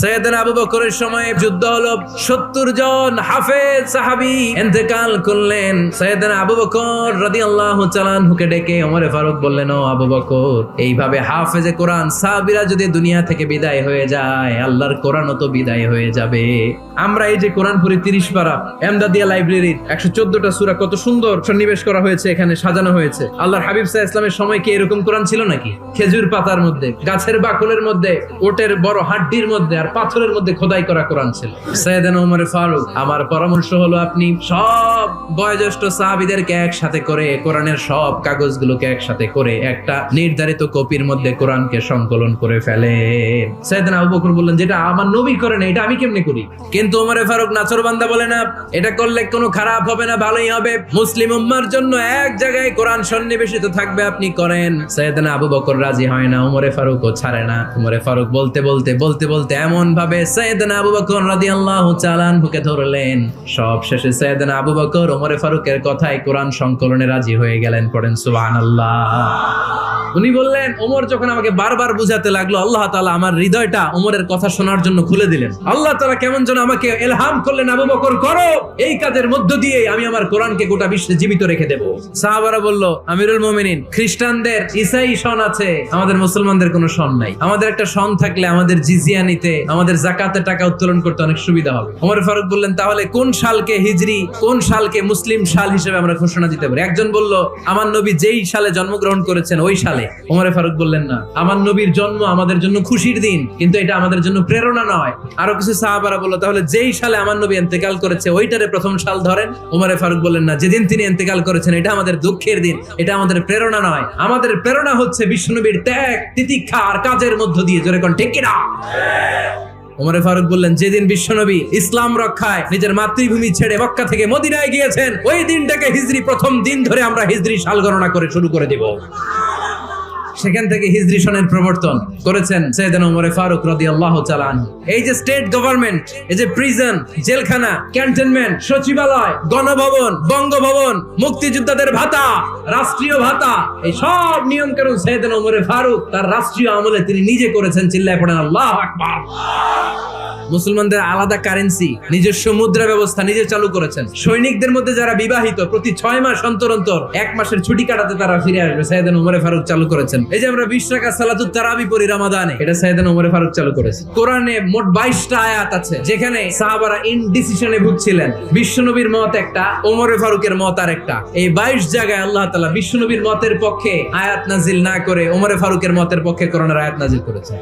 সাইয়েদনা আবু বকরের সময় যুদ্ধ হলো, 70 জন হাফেজ সাহাবী ইন্তেকাল করলেন। সাইয়েদনা আবু বকর রাদিয়াল্লাহু তাআলা আনহুকে ডেকে ওমরে ফারুক বললেন, ও আবু বকর, এইভাবে হাফেজে কোরআন সাহাবীরা যদি দুনিয়া থেকে বিদায় হয়ে যায়, আল্লাহর কোরআনও তো বিদায় হয়ে যাবে। আমরা এই যে কোরআন পড়ি 30 পারা, এমদাদিয়া লাইব্রেরির 114টা সূরা, কত সুন্দর সন্নিবেশ করা হয়েছে, এখানে সাজানো হয়েছে। আল্লাহর হাবিব সাল্লাল্লাহু আলাইহি ওয়াসাল্লামের সময় কি এরকম কোরআন ছিল নাকি? খেজুর পাতার মধ্যে, গাছের বাকলের মধ্যে, ওটের বড় হাড্ডির মধ্যে আর পাথরের মধ্যে খোদাই করা কোরআন ছিল। সাইয়েদনা ওমর ফারুক, আমার পরামর্শ হলো আপনি সব বয়োজ্যেষ্ঠ সাহাবীদেরকে একসাথে করে কোরআনের সব কাগজগুলোকে একসাথে করে একটা নির্ধারিত কপির মধ্যে কোরআনকে সংকলন করে ফেলে। সাইয়েদনা আবু বকর বললেন, যেটা আমার নবী করে না, এটা আমি কেমনে করি? কিন্তু ওমর ফারুক নাছরবান্দা বলে না, এটা করলে কোনো খারাপ হবে না, ভালোই হবে। মুসলিম উম্মার জন্য এক জায়গায় কোরআন সন্নিবেশিত থাকবে, আপনি করেন। সাইয়েদনা আবু বকর রাজি হয় না, ওমর ফারুকও ছাড়ে না। ওমর ফারুক বলতে বলতে এমন ভাবে সাইয়েদনা আবু বকর রাদিয়াল্লাহু তাআলা আনহুকে ধরলেন, সব শেষে সাইয়েদনা আবু বকর ওমর ফারুকের কথায় কোরআন সংকলনে রাজি হয়ে গেলেন। পড়েন সুবহানাল্লাহ। উনি বললেন, ওমর যখন আমাকে বারবার বুঝাতে লাগলো, আল্লাহ তাআলা আমার হৃদয়টা ওমরের কথা শোনার জন্য খুলে দিলেন। আল্লাহ তাআলা কেমন যেন আমাকে ইলহাম করলেন, আবু বকর করো, এই কাজের মধ্য দিয়ে আমি আমার কোরআনকে গোটা বিশ্বে জীবিত রেখে দেব। সাহাবারা বলল, আমিরুল মুমিনিন, খ্রিস্টানদের ঈসাই সন আছে, আমাদের মুসলমানদের কোনো সন নাই। আমাদের একটা সন থাকলে আমাদের জিজিয়া নিতে, আমাদের যাকাতের টাকা উত্তোলন করতে অনেক সুবিধা হবে। ওমর ফারুক বললেন, তাহলে কোন সালকে হিজরি, কোন সালকে মুসলিম সাল হিসেবে আমরা ঘোষণা দিতে পারি? একজন বলল, আমার নবী যেই সালে জন্মগ্রহণ করেছেন ওই সালে। ওমর ফারুক বললেন, না, আমার নবীর জন্ম আমাদের জন্য খুশির দিন, কিন্তু এটা আমাদের জন্য প্রেরণা নয়। আরো কিছু সাহাবারা বলল, তাহলে যেই সালে আমার নবী ইন্তেকাল করেছে ওইটারে প্রথম সাল ধরেন। ওমর ফারুক বললেন, না, যেদিন তিনি ইন্তেকাল করেছেন এটা আমাদের দুঃখের দিন, এটা আমাদের প্রেরণা নয়। আমাদের প্রেরণা হচ্ছে বিশ্বনবীর ত্যাগ, তিতিক্ষা আর কাজের মধ্য দিয়ে। জোরে কোন ঠিক কিনা? ওমর ফারুক বললেন, যেদিন বিশ্বনবী ইসলাম রক্ষায় নিজের মাতৃভূমি ছেড়ে মক্কা থেকে মদিনায় গিয়েছেন, ওই দিনটাকে হিজরি প্রথম দিন ধরে আমরা হিজরি সাল গণনা করে শুরু করে দিব। সেখান থেকে হিজরি সনের প্রবর্তন করেছেন সাইয়েদনা ওমর ফারুক রাদিয়াল্লাহু তাআলা আনহু। এই যে স্টেট গভর্নমেন্ট, এই যে প্রিজন, জেলখানা, ক্যান্টনমেন্ট, সচিবালয়, গণভবন, বঙ্গভবন, মুক্তিযোদ্ধাদের ভাতা, রাষ্ট্রীয় ভাতা, এই সব নিয়ম কানুন সাইয়েদনা ওমর ফারুক তার রাষ্ট্রীয় আমলে তিনি নিজে করেছেন। চিল্লায় পড়েন আল্লাহু আকবার। মুসলমানদের আলাদা কারেন্সি, নিজস্ব মুদ্রা ব্যবস্থা নিজে চালু করেছেন। সৈনিকদের মধ্যে যারা বিবাহিত, প্রতি 6 মাস অন্তর 1 মাসের ছুটি কাটাতে তারা ফিরে আসবে, সাইয়েদনা ওমর ফারুক চালু করেছেন। এই যে আমরা 20 রাকাত সালাতুত তারাবি পড়ি রমাদানে, এটা সাইয়েদনা ওমর ফারুক চালু করেছেন। কোরআনে মোট 22টা আয়াত আছে যেখানে সাহাবারা ইনডিসিশনে ভুগছিলেন। বিশ্বনবীর মত একটা, ওমর ফারুকের মত আরেকটা। এই 22 জায়গায় আল্লাহ তাআলা বিশ্বনবীর মতের পক্ষে আয়াত নাজিল না করে ওমর ফারুকের মতের পক্ষে কোরআনের আয়াত নাজিল করেছেন।